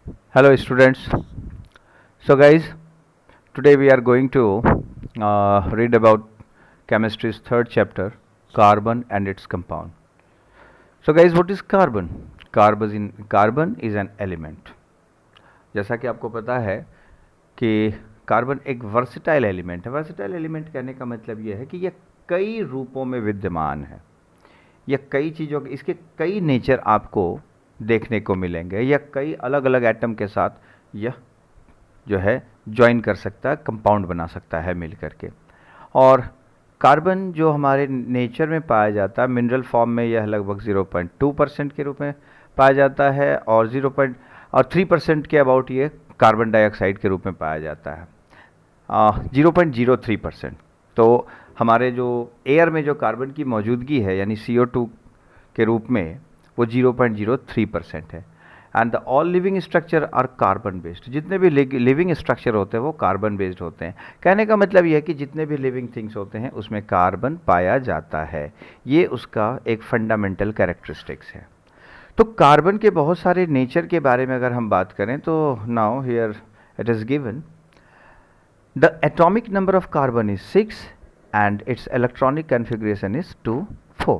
Hello students. So guys, today we are going to read about chemistry's third chapter, carbon and its compound. So guys, what is carbon? Carbon is an element. जैसा कि आपको पता है कि carbon एक versatile element है। Versatile element कहने का मतलब यह है कि यह कई रूपों में विद्यमान है। यह कई चीज़ों इसके कई नेचर आपको देखने को मिलेंगे। यह कई अलग अलग एटम के साथ यह जो है ज्वाइन कर सकता है, कंपाउंड बना सकता है मिल करके। और कार्बन जो हमारे नेचर में पाया जाता है, मिनरल फॉर्म में यह लगभग 0.2% के रूप में पाया जाता है और 3% के अबाउट ये कार्बन डाइऑक्साइड के रूप में पाया जाता है, 0.03%। तो हमारे जो एयर में जो कार्बन की मौजूदगी है यानी CO2 के रूप में वो 0.03% है। And the all living structure are carbon based. जितने भी लिविंग स्ट्रक्चर होते हैं वो कार्बन बेस्ड होते हैं। कहने का मतलब यह है कि जितने भी लिविंग थिंग्स होते हैं उसमें कार्बन पाया जाता है। ये उसका एक फंडामेंटल कैरेक्टरिस्टिक्स है। तो कार्बन के बहुत सारे नेचर के बारे में अगर हम बात करें तो now here it is given the atomic number of carbon is 6 and it's electronic configuration is 2,4।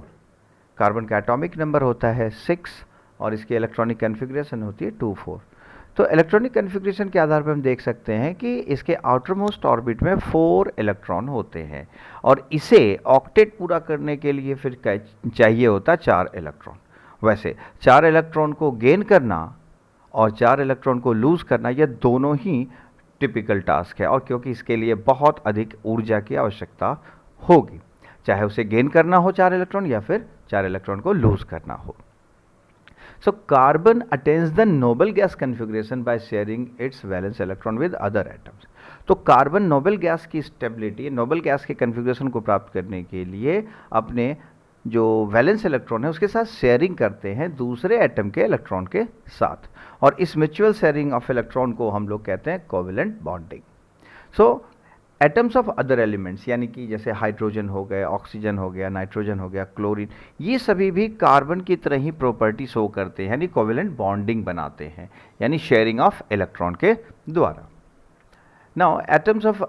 Carbon का एटॉमिक नंबर होता है 6 और इसकी इलेक्ट्रॉनिक कन्फिग्रेशन होती है 2,4। तो इलेक्ट्रॉनिक कन्फिग्रेशन के आधार पर हम देख सकते हैं कि इसके आउटर मोस्ट ऑर्बिट में 4 इलेक्ट्रॉन होते हैं और इसे ऑक्टेट पूरा करने के लिए फिर चाहिए होता 4 इलेक्ट्रॉन। वैसे 4 इलेक्ट्रॉन को गेन करना और 4 इलेक्ट्रॉन को लूज़ करना यह दोनों ही टिपिकल टास्क है, और क्योंकि इसके लिए बहुत अधिक ऊर्जा की आवश्यकता होगी, चाहे उसे गेन करना हो 4 इलेक्ट्रॉन या फिर 4 इलेक्ट्रॉन को लूज करना हो। So carbon attains the noble gas configuration by sharing it's valence electron with other atoms. तो कार्बन नोबल गैस की स्टेबिलिटी, नोबल गैस के कन्फिग्रेशन को प्राप्त करने के लिए अपने जो वैलेंस इलेक्ट्रॉन है उसके साथ शेयरिंग करते हैं दूसरे एटम के इलेक्ट्रॉन के साथ, और इस म्यूचुअल शेयरिंग ऑफ इलेक्ट्रॉन को हम लोग कहते हैं covalent bonding. So atoms of other elements यानी कि जैसे हाइड्रोजन हो गए, ऑक्सीजन हो गया, नाइट्रोजन हो गया, क्लोरीन, ये सभी भी कार्बन की तरह ही प्रॉपर्टी शो करते हैं यानी कोवेलेंट बॉन्डिंग बनाते हैं यानी शेयरिंग ऑफ इलेक्ट्रॉन के द्वारा। Now atoms of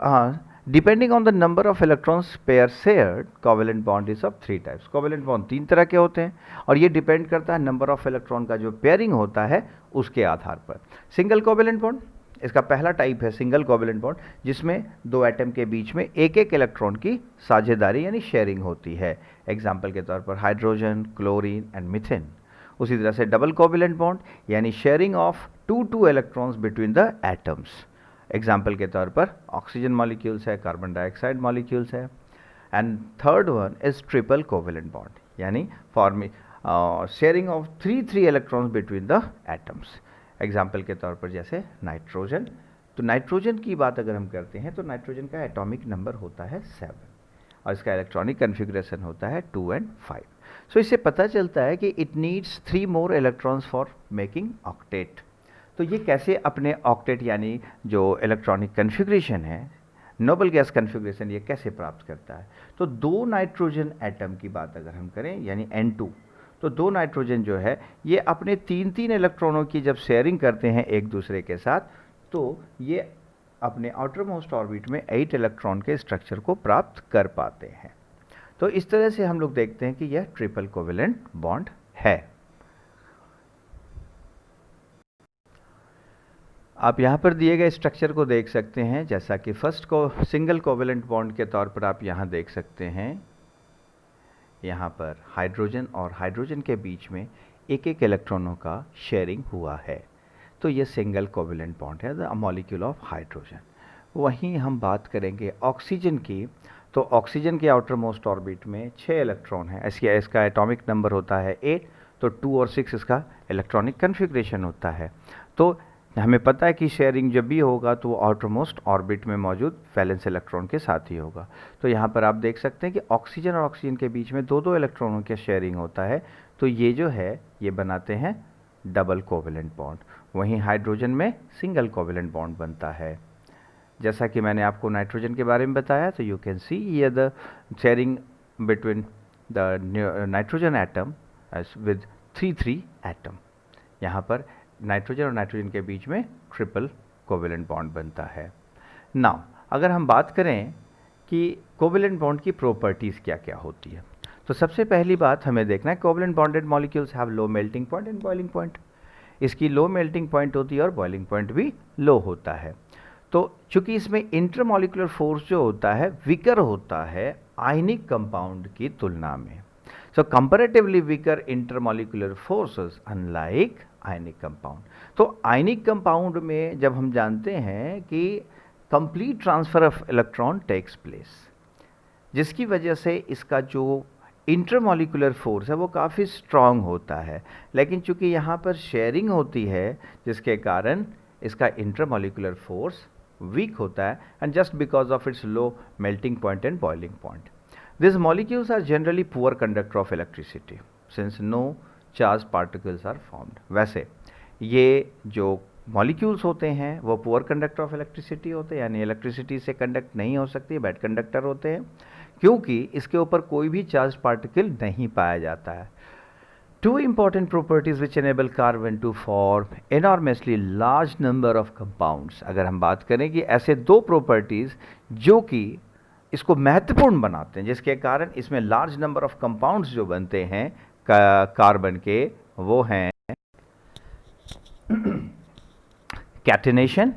depending on the number of electrons pair shared, covalent bond is of 3 types. Covalent bond 3 तरह के होते हैं और ये डिपेंड करता है नंबर ऑफ इलेक्ट्रॉन का जो पेयरिंग होता है उसके आधार पर। सिंगल कोवेलेंट बॉन्ड, इसका पहला टाइप है सिंगल कोवेलेंट बॉन्ड, जिसमें दो एटम के बीच में एक एक इलेक्ट्रॉन की साझेदारी यानी शेयरिंग होती है। एग्जाम्पल के तौर पर हाइड्रोजन, क्लोरीन एंड मीथेन। उसी तरह से डबल कोवेलेंट बॉन्ड यानी sharing of two electrons between the atoms. Example के तौर पर ऑक्सीजन मॉलिक्यूल्स है, कार्बन डाइऑक्साइड मॉलिक्यूल्स है। And third one is triple covalent bond यानी sharing of three electrons between the atoms. Example के तौर पर जैसे नाइट्रोजन। तो नाइट्रोजन की बात अगर हम करते हैं तो नाइट्रोजन का एटॉमिक नंबर होता है 7 और इसका इलेक्ट्रॉनिक कन्फिग्रेशन होता है 2 and 5। सो इससे पता चलता है कि it needs 3 more electrons for making octet. तो ये कैसे अपने ऑक्टेट यानी जो इलेक्ट्रॉनिक कन्फिग्रेशन है, नोबल गैस कन्फिग्रेशन, ये कैसे प्राप्त करता है। तो 2 नाइट्रोजन एटम की बात अगर हम करें यानी N2, तो 2 नाइट्रोजन जो है ये अपने 3 इलेक्ट्रॉनों की जब शेयरिंग करते हैं एक दूसरे के साथ, तो ये अपने आउटर मोस्ट ऑर्बिट में 8 इलेक्ट्रॉन के स्ट्रक्चर को प्राप्त कर पाते हैं। तो इस तरह से हम लोग देखते हैं कि यह ट्रिपल कोवेलेंट बॉन्ड है। आप यहाँ पर दिए गए स्ट्रक्चर को देख सकते हैं, जैसा कि फर्स्ट को सिंगल कोवेलेंट बॉन्ड के तौर पर आप यहाँ देख सकते हैं। यहाँ पर हाइड्रोजन और हाइड्रोजन के बीच में एक एक इलेक्ट्रॉनों का शेयरिंग हुआ है, तो ये सिंगल कोवेलेंट बॉन्ड है, द मॉलिक्यूल ऑफ हाइड्रोजन। वहीं हम बात करेंगे ऑक्सीजन की, तो ऑक्सीजन के आउटर मोस्ट ऑर्बिट में 6 इलेक्ट्रॉन है, इसका एटॉमिक नंबर होता है 8, तो 2 और 6 इसका इलेक्ट्रॉनिक कन्फिग्रेशन होता है। तो हमें पता है कि शेयरिंग जब भी होगा तो वो आउटर मोस्ट ऑर्बिट में मौजूद वैलेंस इलेक्ट्रॉन के साथ ही होगा। तो यहाँ पर आप देख सकते हैं कि ऑक्सीजन और ऑक्सीजन के बीच में 2 इलेक्ट्रॉनों के शेयरिंग होता है, तो ये जो है ये बनाते हैं डबल कोवेलेंट बॉन्ड। वहीं हाइड्रोजन में सिंगल कोवेलेंट बॉन्ड बनता है। जैसा कि मैंने आपको नाइट्रोजन के बारे में बताया, तो you can see here the sharing between the nitrogen atom with 3 atom. यहाँ पर नाइट्रोजन और नाइट्रोजन के बीच में ट्रिपल कोवेलेंट बॉन्ड बनता है। नाउ अगर हम बात करें कि कोवेलेंट बॉन्ड की प्रॉपर्टीज़ क्या क्या होती है, तो सबसे पहली बात हमें देखना है covalent bonded molecules have low melting point and boiling point. इसकी लो मेल्टिंग पॉइंट होती है और बॉइलिंग पॉइंट भी लो होता है। तो चूंकि इसमें इंटरमॉलिक्यूलर फोर्स जो होता है वीकर होता है आयनिक कंपाउंड की तुलना में। So comparatively weaker intermolecular forces unlike ionic compound. तो आयनिक कंपाउंड में जब हम जानते हैं कि complete transfer of electron takes place, जिसकी वजह से इसका जो इंटरमॉलिक्यूलर फोर्स है वो काफ़ी स्ट्रांग होता है, लेकिन चूंकि यहाँ पर शेयरिंग होती है जिसके कारण इसका इंटरमॉलिक्यूलर फोर्स वीक होता है, and just because of its low melting point and boiling point. This molecules are generally poor conductor of electricity since no charge particles are formed. वैसे ये जो मॉलिक्यूल्स होते हैं वो पुअर कंडक्टर ऑफ इलेक्ट्रिसिटी होते हैं, यानी इलेक्ट्रिसिटी से कंडक्ट नहीं हो सकती, बैड कंडक्टर होते हैं, क्योंकि इसके ऊपर कोई भी चार्ज पार्टिकल नहीं पाया जाता है। Two important properties which enable carbon to form enormously large number of compounds। अगर हम बात करें कि ऐसे दो प्रॉपर्टीज जो कि इसको महत्वपूर्ण बनाते हैं, जिसके कारण इसमें लार्ज नंबर ऑफ कंपाउंड्स जो बनते हैं कार्बन के, वो हैं catenation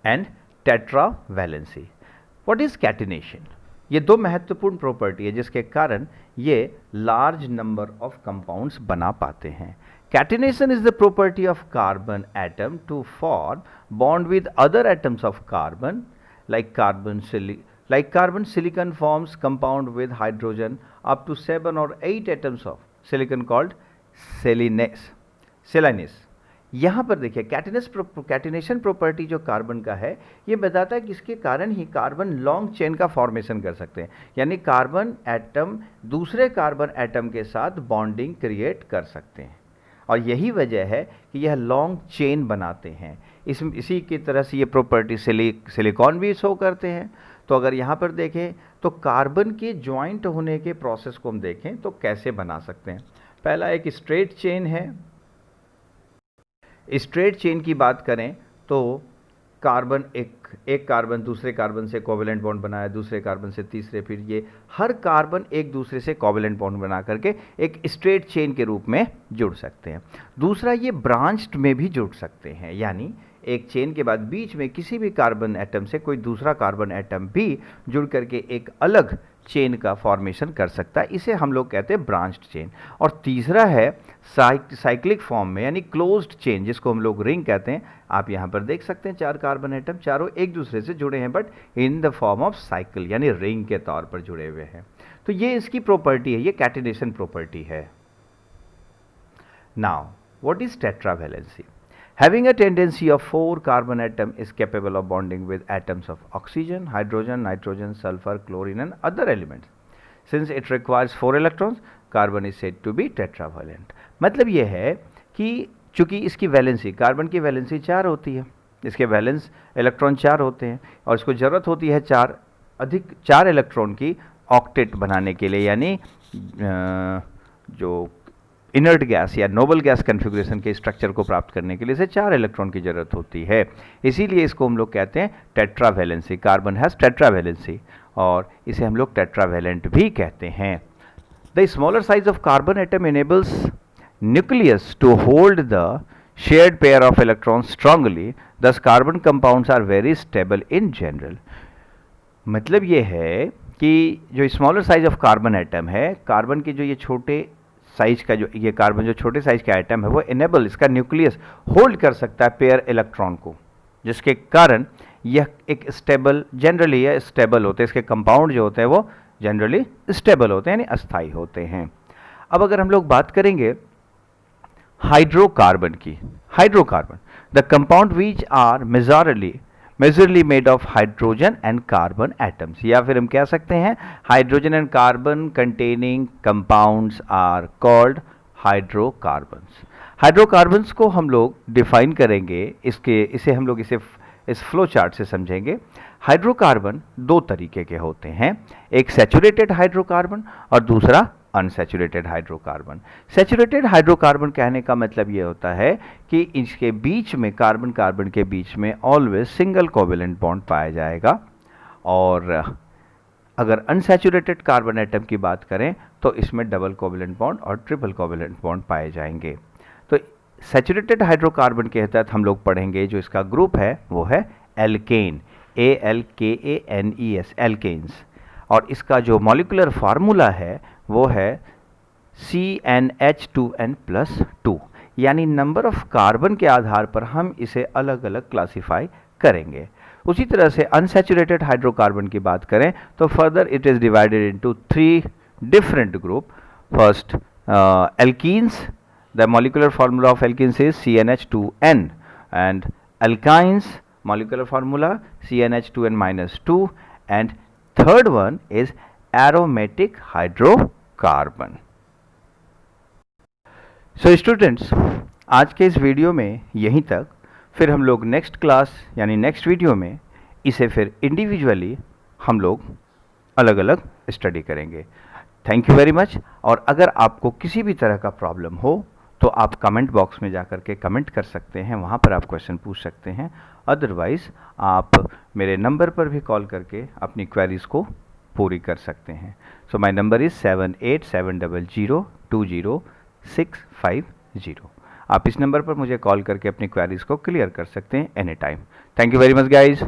and tetravalency. What is catenation? ये दो महत्वपूर्ण प्रॉपर्टी है जिसके कारण ये लार्ज नंबर ऑफ कंपाउंड्स बना पाते हैं। Catenation is the property of carbon atom to form bond with other atoms of carbon, like carbon silicon forms compound with hydrogen up to 7 or 8 atoms of silicon called सेलेनिस। यहाँ पर देखिए catenation property जो carbon का है ये बताता है कि इसके कारण ही कार्बन लॉन्ग चेन का फॉर्मेशन कर सकते हैं, यानी कार्बन एटम दूसरे कार्बन एटम के साथ बॉन्डिंग क्रिएट कर सकते हैं, और यही वजह है कि यह लॉन्ग चेन बनाते हैं। इसी की तरह से ये प्रॉपर्टी सिलिकॉन भी शो करते हैं। तो अगर यहाँ पर देखें तो कार्बन के ज्वाइंट होने के प्रोसेस को हम देखें तो कैसे बना सकते हैं। पहला एक स्ट्रेट चेन है। स्ट्रेट चेन की बात करें तो कार्बन एक कार्बन दूसरे कार्बन से कोवेलेंट बॉन्ड बनाया, दूसरे कार्बन से तीसरे, फिर ये हर कार्बन एक दूसरे से कोवेलेंट बॉन्ड बना करके एक स्ट्रेट चेन के रूप में जुड़ सकते हैं। दूसरा, ये ब्रांच्ड में भी जुड़ सकते हैं, यानी एक चेन के बाद बीच में किसी भी कार्बन एटम से कोई दूसरा कार्बन एटम भी जुड़ करके एक अलग चेन का फॉर्मेशन कर सकता है, इसे हम लोग कहते हैं ब्रांच्ड चेन। और तीसरा है साइक्लिक फॉर्म में, यानी क्लोज्ड चेन, जिसको हम लोग रिंग कहते हैं। आप यहाँ पर देख सकते हैं 4 कार्बन एटम चारों एक दूसरे से जुड़े हैं, but in the form of cycle, यानी रिंग के तौर पर जुड़े हुए हैं। तो ये इसकी प्रॉपर्टी है, ये कैटिनेशन प्रॉपर्टी है। Now what is tetravalency? Having a tendency of 4 carbon atom is capable of bonding with atoms of oxygen, hydrogen, nitrogen, sulfur, chlorine and other elements. Since it requires 4 electrons, carbon is said to be tetravalent. मतलब ये है कि चूंकि इसकी valency, carbon की valency 4 होती है, इसके वैलेंस इलेक्ट्रॉन 4 होते हैं, और इसको ज़रूरत होती है 4 इलेक्ट्रॉन की ऑक्टेट बनाने के लिए, यानी जो इनर्ट गैस या नोबल गैस कन्फिग्रेशन के स्ट्रक्चर को प्राप्त करने के लिए इसे 4 इलेक्ट्रॉन की जरूरत होती है। इसीलिए इसको हम लोग कहते हैं टेट्रावैलेंसी। कार्बन हैज़ टेट्रावैलेंसी, और इसे हम लोग टेट्रावैलेंट भी कहते हैं। The smaller size of carbon atom enables nucleus to hold the shared pair of electrons strongly, thus carbon compounds are very stable in general. मतलब ये है कि जो smaller size of carbon atom है, कार्बन के जो ये छोटे साइज का जो ये कार्बन जो छोटे साइज का एटम है वो इनेबल, इसका न्यूक्लियस होल्ड कर सकता है पेयर इलेक्ट्रॉन को, जिसके कारण यह एक स्टेबल, जनरली यह स्टेबल होते हैं, इसके कंपाउंड जो होते हैं वो जनरली स्टेबल होते हैं, यानी अस्थायी होते हैं। अब अगर हम लोग बात करेंगे हाइड्रोकार्बन की, hydrocarbon the compound which are majorly made of hydrogen and carbon atoms, या फिर हम कह सकते हैं hydrogen and carbon containing compounds are called hydrocarbons. Hydrocarbons को हम लोग डिफाइन करेंगे, इसे हम लोग इस फ्लो चार्ट से समझेंगे। हाइड्रोकार्बन 2 तरीके के होते हैं, एक सैचुरेटेड हाइड्रोकार्बन और दूसरा अनसैचुरेटेड हाइड्रोकार्बन। सैचुरेटेड हाइड्रोकार्बन कहने का मतलब ये होता है कि इसके बीच में, कार्बन कार्बन के बीच में ऑलवेज सिंगल कोवेलेंट बॉन्ड पाया जाएगा। और अगर अनसैचुरेटेड कार्बन एटम की बात करें तो इसमें डबल कोवेलेंट बॉन्ड और ट्रिपल कोवेलेंट बॉन्ड पाए जाएंगे। तो सैचुरेटेड हाइड्रोकार्बन के तहत हम लोग पढ़ेंगे जो इसका ग्रुप है वो है एल्केन, ALKANES, एल्केन्स। और इसका जो मॉलिक्यूलर फार्मूला है वो है CnH2n+2, यानी नंबर ऑफ कार्बन के आधार पर हम इसे अलग अलग क्लासिफाई करेंगे। उसी तरह से अनसैचुरेटेड हाइड्रोकार्बन की बात करें तो further it is divided into 3 different group. First alkenes, the molecular formula of alkenes is CnH2n, and alkynes molecular formula CnH2n-2, and third one is aromatic hydrocarbon. So students, आज के इस video में यहीं तक। फिर हम लोग नेक्स्ट क्लास यानी नेक्स्ट वीडियो में इसे फिर इंडिविजुअली हम लोग अलग अलग स्टडी करेंगे। Thank you very much. और अगर आपको किसी भी तरह का प्रॉब्लम हो तो आप कमेंट बॉक्स में जाकर के कमेंट कर सकते हैं, वहाँ पर आप क्वेश्चन पूछ सकते हैं। अदरवाइज़ आप मेरे नंबर पर भी कॉल करके अपनी क्वेरीज़ को पूरी कर सकते हैं। So my number is 7870020650। आप इस नंबर पर मुझे कॉल करके अपनी क्वेरीज़ को क्लियर कर सकते हैं any time. Thank you very much guys.